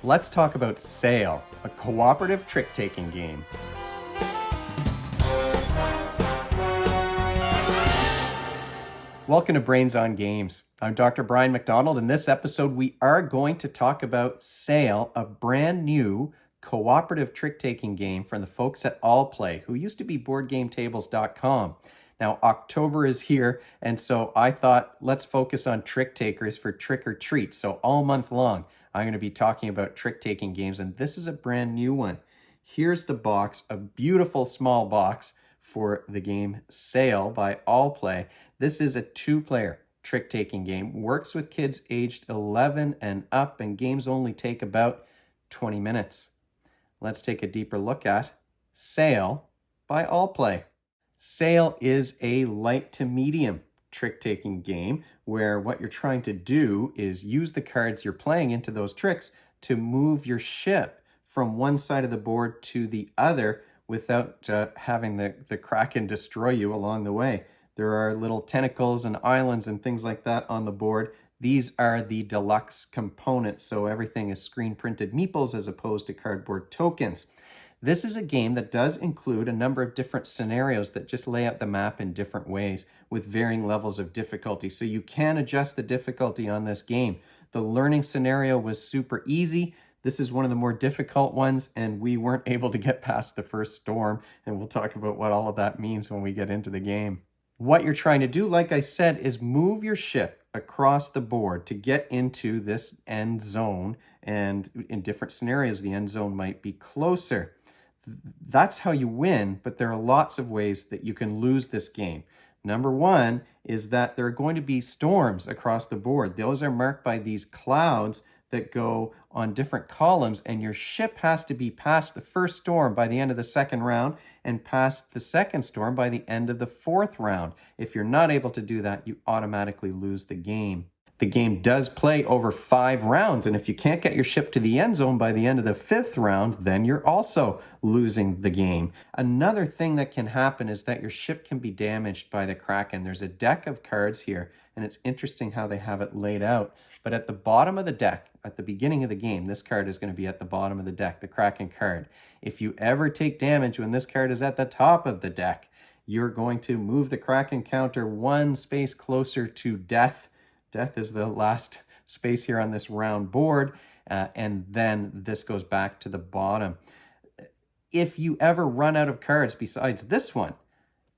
Let's talk about Sail, a cooperative trick-taking game. Welcome to Brains on Games. I'm Dr. Brian McDonald. In this episode, we are going to talk about Sail, a brand new cooperative trick-taking game from the folks at Allplay, who used to be boardgametables.com. Now, October is here, and so I thought, let's focus on trick takers for trick or treat. So all month long, I'm going to be talking about trick-taking games, and this is a brand new one. Here's the box, a beautiful small box for the game Sail by Allplay. This is a two-player trick-taking game. Works with kids aged 11 and up, and games only take about 20 minutes. Let's take a deeper look at Sail by Allplay. Sail is a light to medium trick-taking game where what you're trying to do is use the cards you're playing into those tricks to move your ship from one side of the board to the other without having the kraken destroy you along the way. There are little tentacles and islands and things like that on the board. These are the deluxe components, so everything is screen printed meeples as opposed to cardboard tokens. This is a game that does include a number of different scenarios that just lay out the map in different ways with varying levels of difficulty. So you can adjust the difficulty on this game. The learning scenario was super easy. This is one of the more difficult ones, and we weren't able to get past the first storm, and we'll talk about what all of that means when we get into the game. What you're trying to do, like I said, is move your ship across the board to get into this end zone, and in different scenarios, the end zone might be closer. That's how you win, but there are lots of ways that you can lose this game. Number one is that there are going to be storms across the board. Those are marked by these clouds that go on different columns, and your ship has to be past the first storm by the end of the second round and past the second storm by the end of the fourth round. If you're not able to do that, you automatically lose the game. The game does play over 5 rounds, and if you can't get your ship to the end zone by the end of the 5th round, then you're also losing the game. Another thing that can happen is that your ship can be damaged by the kraken. There's a deck of cards here, and it's interesting how they have it laid out. But at the bottom of the deck, at the beginning of the game, this card is going to be at the bottom of the deck, the kraken card. If you ever take damage when this card is at the top of the deck, you're going to move the kraken counter 1 space closer to death. Death is the last space here on this round board, and then this goes back to the bottom. If you ever run out of cards besides this one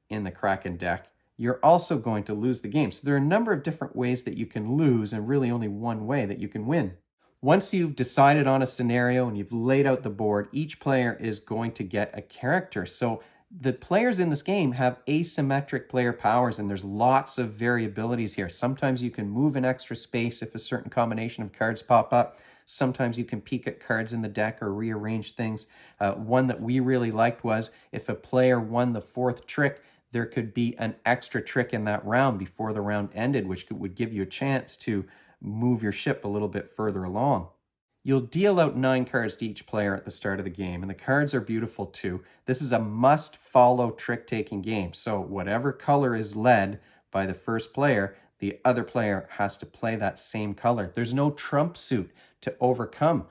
in the kraken deck, you're also going to lose the game. So there are a number of different ways that you can lose, and really only one way that you can win. Once you've decided on a scenario and you've laid out the board, each player is going to get a character. So the players in this game have asymmetric player powers, and there's lots of variabilities here. Sometimes you can move an extra space if a certain combination of cards pop up. Sometimes you can peek at cards in the deck or rearrange things. One that we really liked was if a player won the 4th trick, there could be an extra trick in that round before the round ended, which would give you a chance to move your ship a little bit further along. You'll deal out 9 cards to each player at the start of the game, and the cards are beautiful too. This is a must-follow trick-taking game, so whatever color is led by the first player, the other player has to play that same color. There's no trump suit to overcome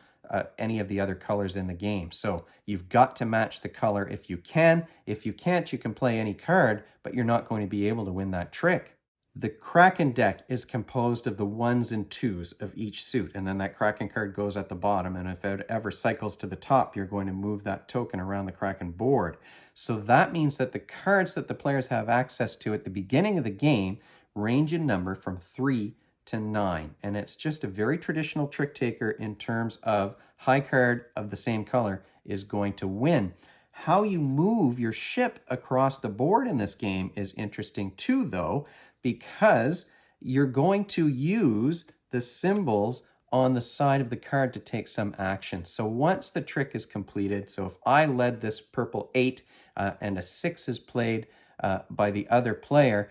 any of the other colors in the game, so you've got to match the color if you can. If you can't, you can play any card, but you're not going to be able to win that trick. The kraken deck is composed of the 1s and 2s of each suit, and then that kraken card goes at the bottom, and if it ever cycles to the top, you're going to move that token around the kraken board. So that means that the cards that the players have access to at the beginning of the game range in number from 3 to 9, and it's just a very traditional trick taker in terms of high card of the same color is going to win. How you move your ship across the board in this game is interesting too, though, because you're going to use the symbols on the side of the card to take some action. So once the trick is completed, so if I led this purple 8 and a 6 is played by the other player,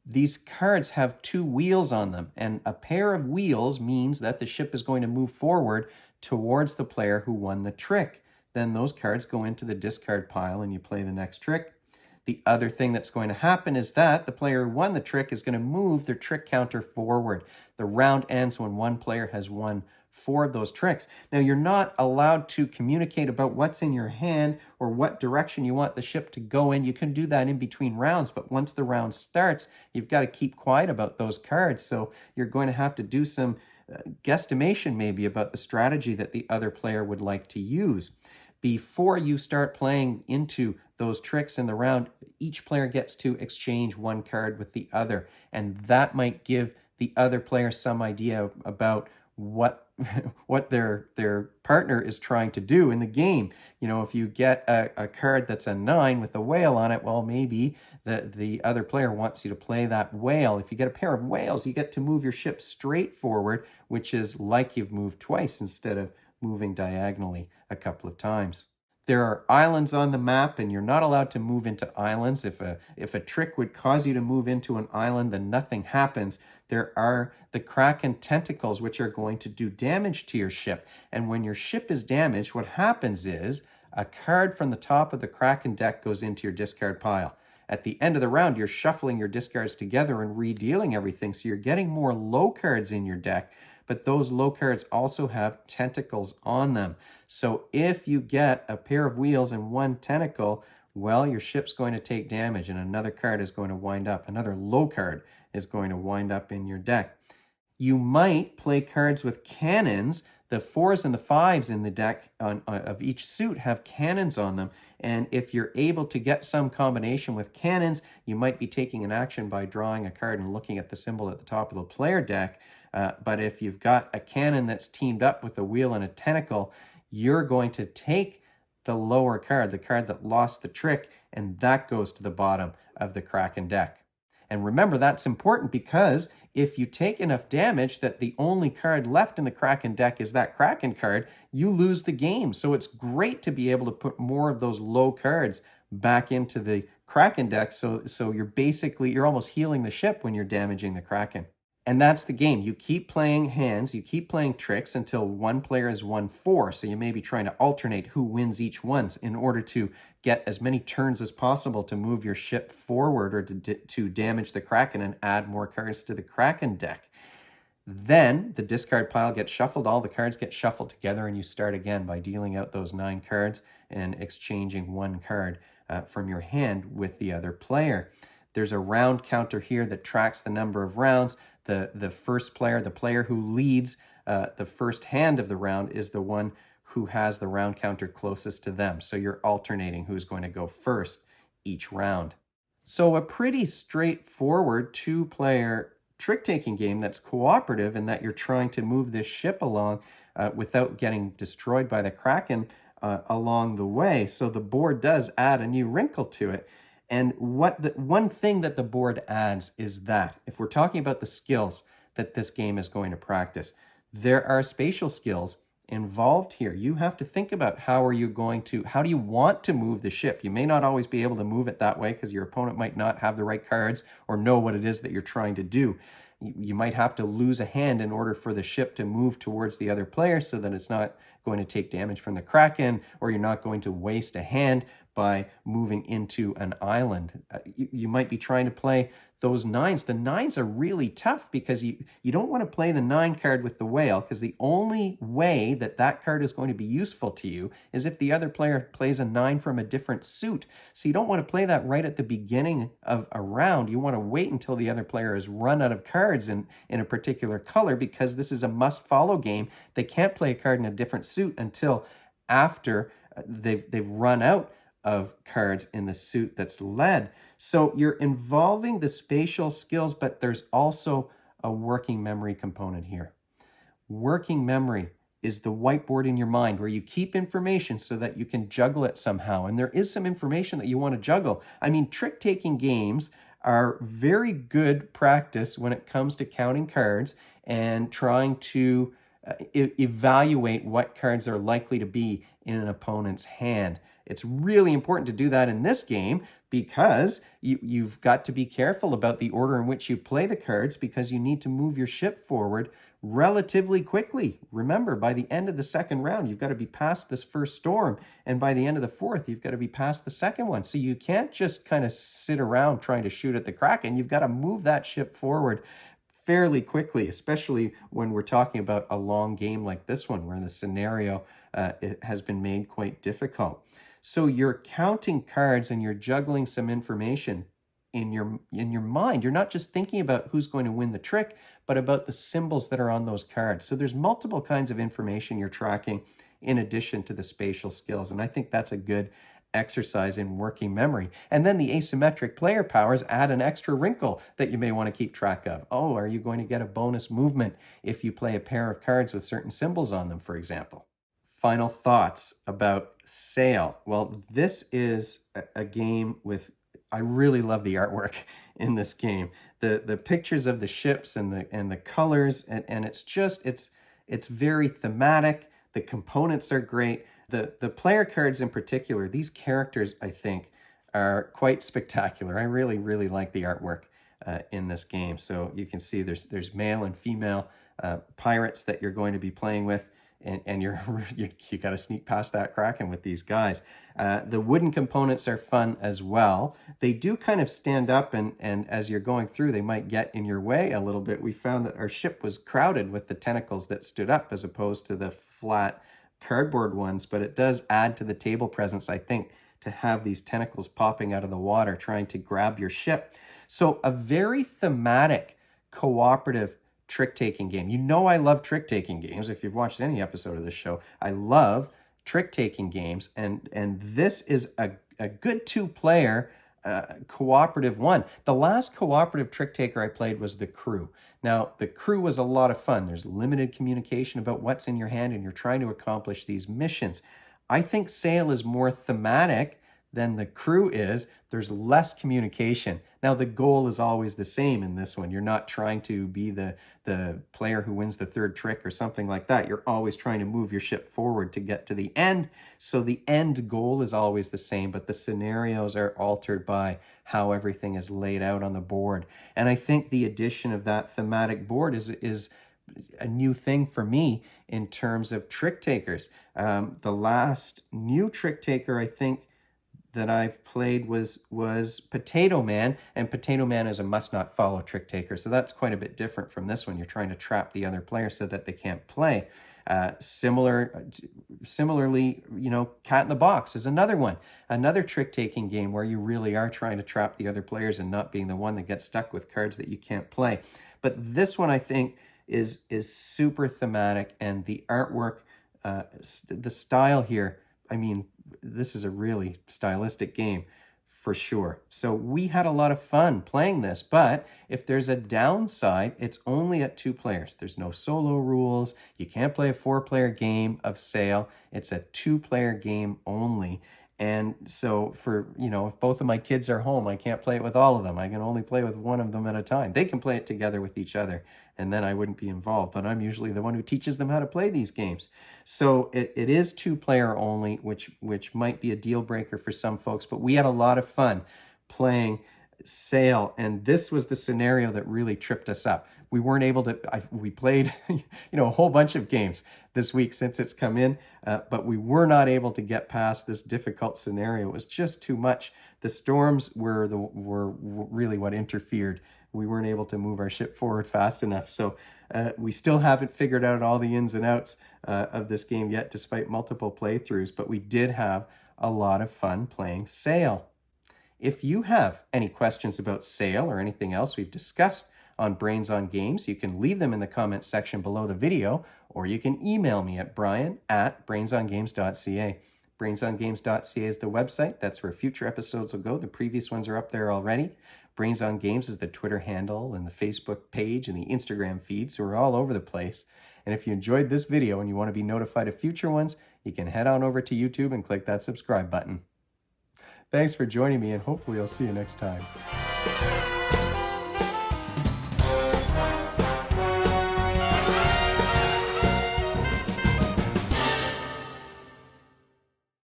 these cards have 2 wheels on them, and a pair of wheels means that the ship is going to move forward towards the player who won the trick. Then those cards go into the discard pile and you play the next trick. The other thing that's going to happen is that the player who won the trick is going to move their trick counter forward. The round ends when one player has won 4 of those tricks. Now, you're not allowed to communicate about what's in your hand or what direction you want the ship to go in. You can do that in between rounds, but once the round starts, you've got to keep quiet about those cards. So you're going to have to do some guesstimation maybe about the strategy that the other player would like to use. Before you start playing into those tricks in the round, each player gets to exchange one card with the other, and that might give the other player some idea about what what their partner is trying to do in the game. You know, if you get a card that's a 9 with a whale on it, well, maybe the other player wants you to play that whale. If you get a pair of whales, you get to move your ship straight forward, which is like you've moved twice instead of moving diagonally a couple of times. There are islands on the map, and you're not allowed to move into islands. If a trick would cause you to move into an island, then nothing happens. There are the kraken tentacles, which are going to do damage to your ship. And when your ship is damaged, what happens is a card from the top of the kraken deck goes into your discard pile. At the end of the round, you're shuffling your discards together and redealing everything. So you're getting more low cards in your deck, but those low cards also have tentacles on them. So if you get a pair of wheels and one tentacle, well, your ship's going to take damage, and another card is going to wind up, another low card is going to wind up in your deck. You might play cards with cannons. The 4s and the 5s in the deck of each suit have cannons on them. And if you're able to get some combination with cannons, you might be taking an action by drawing a card and looking at the symbol at the top of the player deck. But if you've got a cannon that's teamed up with a wheel and a tentacle, you're going to take the lower card, the card that lost the trick, and that goes to the bottom of the kraken deck. And remember, that's important because if you take enough damage that the only card left in the kraken deck is that kraken card, you lose the game. So it's great to be able to put more of those low cards back into the kraken deck. So you're almost healing the ship when you're damaging the kraken. And that's the game. You keep playing hands, you keep playing tricks until one player has won 4. So you may be trying to alternate who wins each one in order to get as many turns as possible to move your ship forward or to damage the kraken and add more cards to the kraken deck. Then the discard pile gets shuffled, all the cards get shuffled together, and you start again by dealing out those 9 cards and exchanging one card from your hand with the other player. There's a round counter here that tracks the number of rounds. The first player, the player who leads the first hand of the round, is the one who has the round counter closest to them. So you're alternating who's going to go first each round. So a pretty straightforward 2-player trick-taking game that's cooperative in that you're trying to move this ship along without getting destroyed by the kraken along the way. So the board does add a new wrinkle to it. And one thing that the board adds is that if we're talking about the skills that this game is going to practice, there are spatial skills involved here. You have to think about how do you want to move the ship? You may not always be able to move it that way because your opponent might not have the right cards or know what it is that you're trying to do. You might have to lose a hand in order for the ship to move towards the other player so that it's not going to take damage from the kraken, or you're not going to waste a hand by moving into an island. You might be trying to play those 9s. The 9s are really tough because you don't want to play the 9 card with the whale, because the only way that card is going to be useful to you is if the other player plays a 9 from a different suit. So you don't want to play that right at the beginning of a round. You want to wait until the other player has run out of cards in a particular color, because this is a must-follow game. They can't play a card in a different suit until after they've run out of cards in the suit that's led. So you're involving the spatial skills, but there's also a working memory component here. Working memory is the whiteboard in your mind where you keep information so that you can juggle it somehow. And there is some information that you want to juggle. I mean, trick-taking games are very good practice when it comes to counting cards and trying to evaluate what cards are likely to be in an opponent's hand. It's really important to do that in this game because you've got to be careful about the order in which you play the cards, because you need to move your ship forward relatively quickly. Remember, by the end of the second round, you've got to be past this first storm, and by the end of the fourth, you've got to be past the second one. So you can't just kind of sit around trying to shoot at the kraken. You've got to move that ship forward fairly quickly, especially when we're talking about a long game like this one, where the scenario it has been made quite difficult. So you're counting cards and you're juggling some information in your mind. You're not just thinking about who's going to win the trick, but about the symbols that are on those cards. So there's multiple kinds of information you're tracking in addition to the spatial skills. And I think that's a good exercise in working memory. And then the asymmetric player powers add an extra wrinkle that you may want to keep track of. Oh, are you going to get a bonus movement if you play a pair of cards with certain symbols on them, for example? Final thoughts about Sail. Well, this is a game with, I really love the artwork in this game. The pictures of the ships and the colors, and it's very thematic. The components are great. The player cards in particular, these characters, I think, are quite spectacular. I really, really like the artwork in this game. So you can see there's male and female pirates that you're going to be playing with, and you got to sneak past that kraken with these guys. The wooden components are fun as well. They do kind of stand up, and as you're going through, they might get in your way a little bit. We found that our ship was crowded with the tentacles that stood up as opposed to the flat cardboard ones, but it does add to the table presence, I think, to have these tentacles popping out of the water trying to grab your ship. So a very thematic, cooperative trick-taking game. You know I love trick-taking games. If you've watched any episode of this show, I love trick-taking games, and this is a good two-player cooperative one. The last cooperative trick taker I played was The Crew. Now, The Crew was a lot of fun. There's limited communication about what's in your hand, and you're trying to accomplish these missions. I think Sail is more thematic than The Crew is. There's less communication. Now, the goal is always the same in this one. You're not trying to be the player who wins the third trick or something like that. You're always trying to move your ship forward to get to the end. So the end goal is always the same, but the scenarios are altered by how everything is laid out on the board. And I think the addition of that thematic board is a new thing for me in terms of trick takers. The last new trick taker, I think, that I've played was Potato Man, and Potato Man is a must-not-follow trick taker, so that's quite a bit different from this one. You're trying to trap the other player so that they can't play. Similarly, Cat in the Box is another one, another trick-taking game where you really are trying to trap the other players and not being the one that gets stuck with cards that you can't play. But this one, I think, is super thematic, and the artwork, the style here, I mean, this is a really stylistic game for sure. So we had a lot of fun playing this, but if there's a downside, it's only at 2 players. There's no solo rules. You can't play a 4-player game of Sail. It's a 2-player game only. And so for, if both of my kids are home, I can't play it with all of them. I can only play with one of them at a time. They can play it together with each other, and then I wouldn't be involved. But I'm usually the one who teaches them how to play these games. So it is 2-player only, which might be a deal breaker for some folks. But we had a lot of fun playing Sail, and this was the scenario that really tripped us up. We weren't able to, we played, a whole bunch of games this week since it's come in, but we were not able to get past this difficult scenario. It was just too much. The storms were really what interfered. We weren't able to move our ship forward fast enough. So we still haven't figured out all the ins and outs of this game yet, despite multiple playthroughs, but we did have a lot of fun playing Sail. If you have any questions about Sail or anything else we've discussed on Brains on Games, you can leave them in the comments section below the video, or you can email me at brian@brainsongames.ca. Brainsongames.ca is the website. That's where future episodes will go. The previous ones are up there already. Brains on Games is the Twitter handle and the Facebook page and the Instagram feed, so we're all over the place. And if you enjoyed this video and you want to be notified of future ones, you can head on over to YouTube and click that subscribe button. Thanks for joining me, and hopefully I'll see you next time.